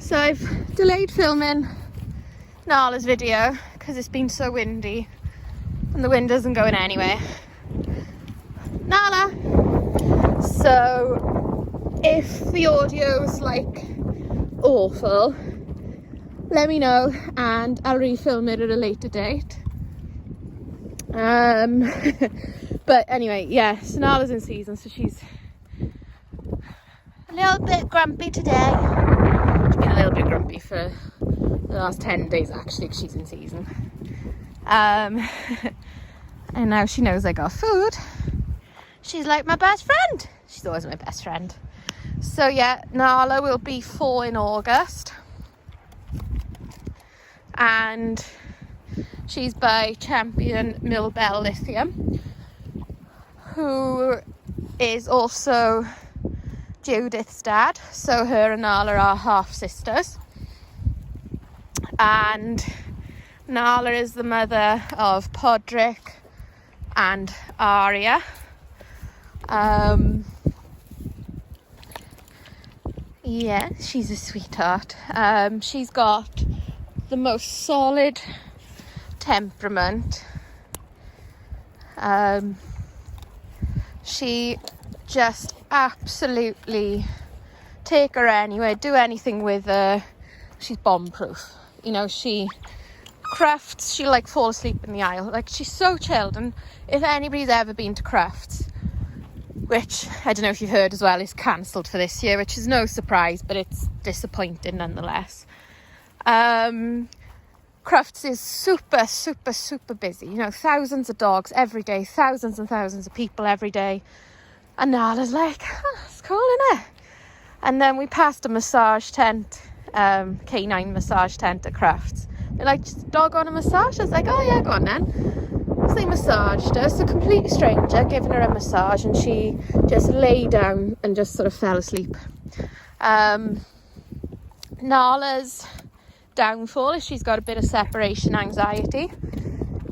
So I've delayed filming Nala's video because it's been so windy and the wind isn't going anywhere. Nala! So if the audio is like awful, let me know and I'll refilm it at a later date. But anyway, yeah, so Nala's in season, so she's a little bit grumpy today. She's been a little bit grumpy for the last 10 days actually, because she's in season. And now she knows I got food. She's like my best friend. She's always my best friend. So yeah, Nala will be 4 in August. And she's by Champion Millbell Lithium, who is also Judith's dad. So her and Nala are half sisters. And Nala is the mother of Podrick and Aria. Yeah, she's a sweetheart. She's got the most solid temperament. She just absolutely take her anywhere, do anything with her. She's bomb proof. You know, she Crufts, she'll like fall asleep in the aisle. Like, she's so chilled. And if anybody's ever been to Crufts, which I don't know if you've heard as well, is cancelled for this year, which is no surprise, but it's disappointing nonetheless. Crufts is super, super, super busy. You know, thousands of dogs every day, thousands and thousands of people every day. And Nala's like, oh, it's cool, isn't it? And then we passed a massage tent, canine massage tent at Crufts. They're like, just a dog on a massage? I was like, oh yeah, go on then. So they massaged her. It's a complete stranger giving her a massage, and she just lay down and just sort of fell asleep. Nala's downfall is she's got a bit of separation anxiety.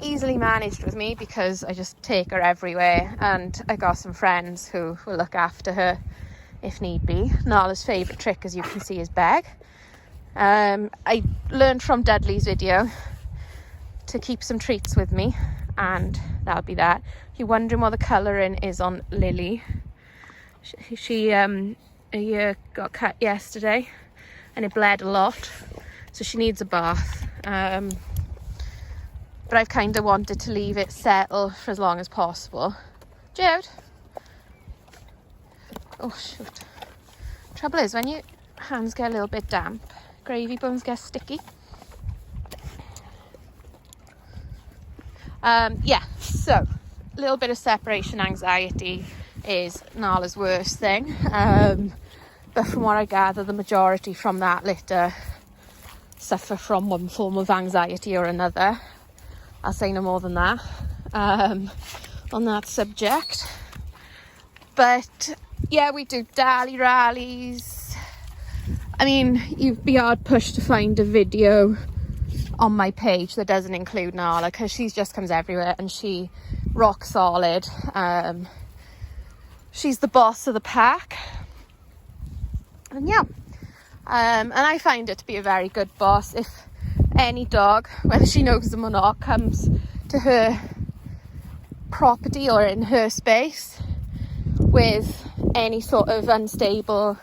Easily managed with me because I just take her everywhere, and I got some friends who will look after her if need be. Nala's favourite trick, as you can see, is beg. I learned from Dudley's video to keep some treats with me, and that'll be that. If you're wondering what the colouring is on Lily, she her ear got cut yesterday and it bled a lot, so she needs a bath. But I've kind of wanted to leave it settle for as long as possible. Jude? Oh shoot. Trouble is, when your hands get a little bit damp, gravy bones get sticky. Yeah, so a little bit of separation anxiety is Nala's worst thing. But from what I gather, the majority from that litter suffer from one form of anxiety or another. I'll say no more than that on that subject. But yeah, we do Dali rallies. I mean, you'd be hard pushed to find a video on my page that doesn't include Nala, because she just comes everywhere and she rock solid. She's the boss of the pack. And yeah, and I find her to be a very good boss. If any dog, whether she knows them or not, comes to her property or in her space with any sort of unstable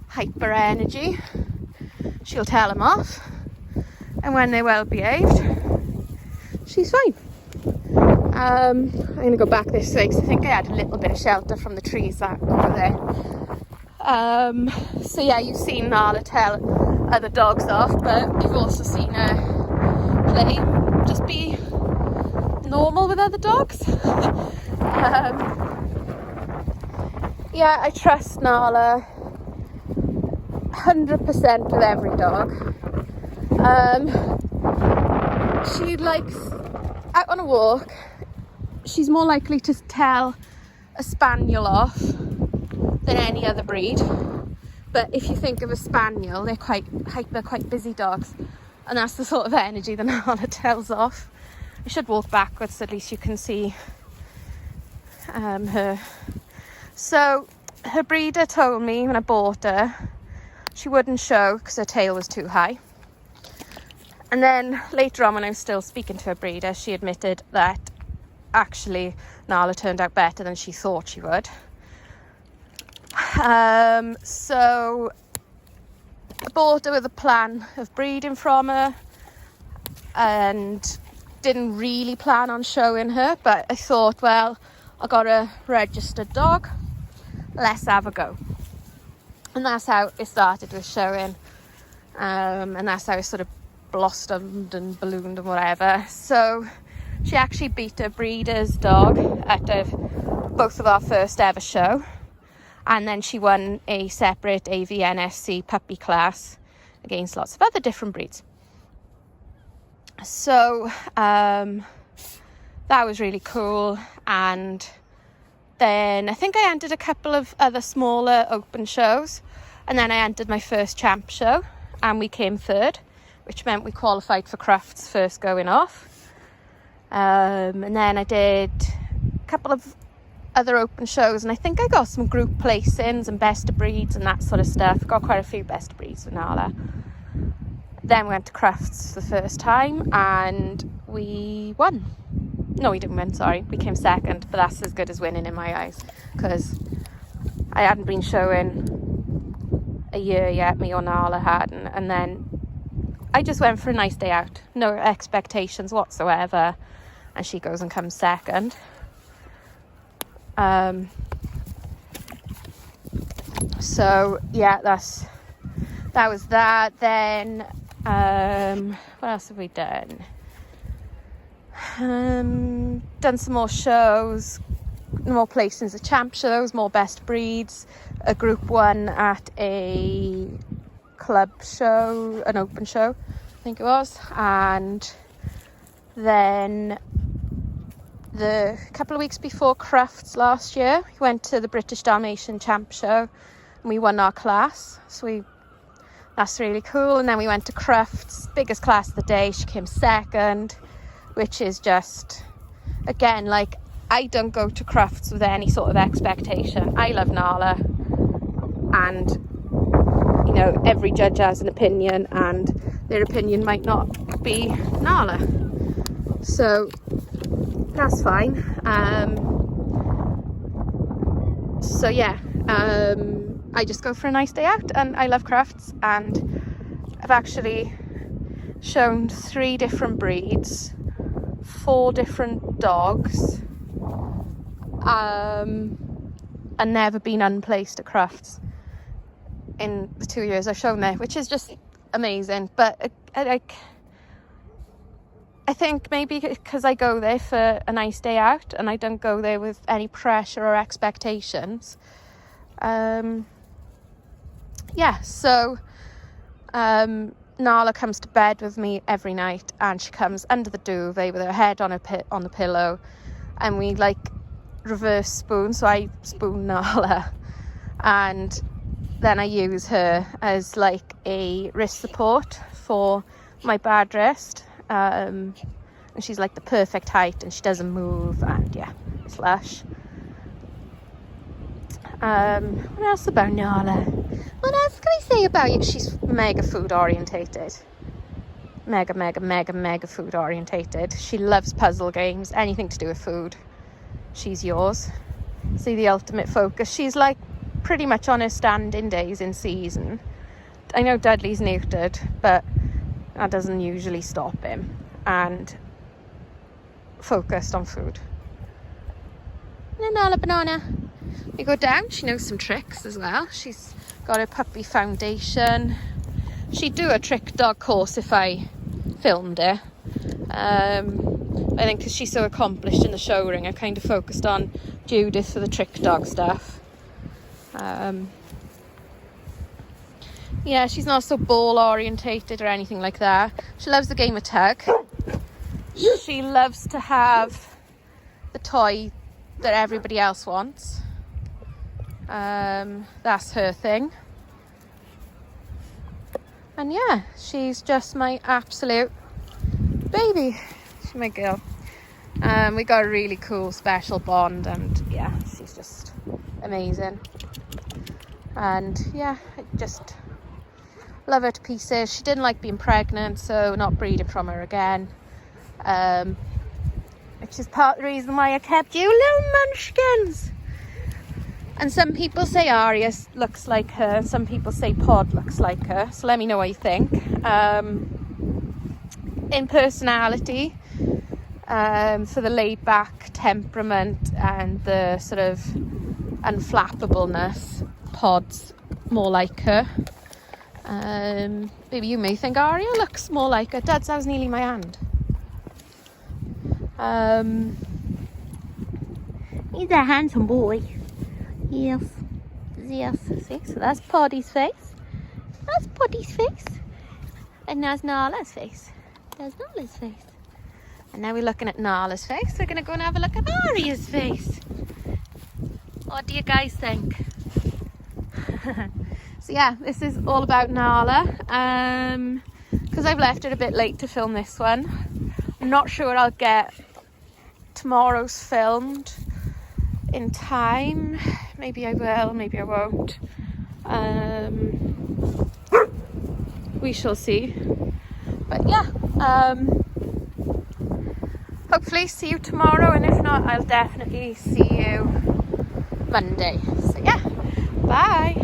hyper energy, she'll tell them off, and when they're well behaved, she's fine. I'm going to go back this way because I think I had a little bit of shelter from the trees that over there. So yeah, you've seen Nala tell other dogs off, but you've also seen her play, just be normal with other dogs. Yeah, I trust Nala 100% with every dog. She likes out on a walk. She's more likely to tell a spaniel off than any other breed. But if you think of a spaniel, they're quite hyper, quite busy dogs, and that's the sort of energy that Nala tells off. I should walk backwards so at least you can see her. So her breeder told me when I bought her she wouldn't show because her tail was too high. And then later on, when I was still speaking to her breeder, she admitted that actually Nala turned out better than she thought she would. So I bought her with a plan of breeding from her and didn't really plan on showing her, but I thought, well, I got a registered dog, let's have a go. And that's how it started with showing, and that's how it sort of blossomed and ballooned and whatever. So she actually beat her breeder's dog at both of our first ever show, and then she won a separate AVNSC puppy class against lots of other different breeds. So that was really cool. And then I think I entered a couple of other smaller open shows, and then I entered my first champ show and we came third, which meant we qualified for Crufts first going off. And then I did a couple of other open shows, and I think I got some group placings and best of breeds and that sort of stuff. Got quite a few best of breeds with Nala. Then we went to Crufts for the first time and we won. No, we didn't win, sorry. We came second, but that's as good as winning in my eyes, because I hadn't been showing a year yet, me or Nala hadn't, and then I just went for a nice day out. No expectations whatsoever, and she goes and comes second. So yeah, that was that. Then what else have we done? Done some more shows, more placings at champ shows, more best breeds, a group one at a club show, an open show I think it was, and then the couple of weeks before Crufts last year, we went to the British Dalmatian Champ Show and we won our class. So that's really cool. And then we went to Crufts, biggest class of the day. She came second, which is just, again, like, I don't go to Crufts with any sort of expectation. I love Nala, and you know, every judge has an opinion, and their opinion might not be Nala. So that's fine. So yeah, I just go for a nice day out, and I love Crufts, and I've actually shown 3 different breeds, 4 different dogs, and never been unplaced at Crufts in the 2 years I've shown there, which is just amazing. But I think maybe because I go there for a nice day out and I don't go there with any pressure or expectations. So Nala comes to bed with me every night, and she comes under the duvet with her head on the pillow, and we like reverse spoon. So I spoon Nala, and then I use her as like a wrist support for my bad wrist. And she's like the perfect height, and she doesn't move, and yeah, it's lush. What else about Nala? What else can I say about you? She's mega food orientated. Mega food orientated. She loves puzzle games, anything to do with food. She's yours. See, the ultimate focus. She's like pretty much on her standing days in season. I know Dudley's neutered, but that doesn't usually stop him, and focused on food. And then Nala Banana. We go down, she knows some tricks as well. She's got her puppy foundation. She'd do a trick dog course if I filmed her. I think because she's so accomplished in the show ring, I kind of focused on Judith for the trick dog stuff. Yeah, she's not so ball orientated or anything like that. She loves the game of tug. She loves to have the toy that everybody else wants. That's her thing. And yeah, she's just my absolute baby. She's my girl. We got a really cool special bond, and yeah, she's just amazing. And yeah, Love her to pieces. She didn't like being pregnant, so not breeding from her again. Which is part of the reason why I kept you little munchkins. And some people say Aria looks like her. Some people say Pod looks like her. So let me know what you think. In personality, for the laid back temperament and the sort of unflappableness, Pod's more like her. Maybe you may think Aria looks more like her. Dad's how's nearly my hand. He's a handsome boy. Yes. Yes. See, so that's Poddy's face. That's Poddy's face. And there's Nala's face. There's Nala's face. And now we're looking at Nala's face. We're going to go and have a look at Aria's face. What do you guys think? So yeah, this is all about Nala. Because I've left it a bit late to film this one. I'm not sure I'll get tomorrow's filmed in time. Maybe I will, maybe I won't. We shall see. But yeah, hopefully see you tomorrow, and if not, I'll definitely see you Monday. So yeah, bye.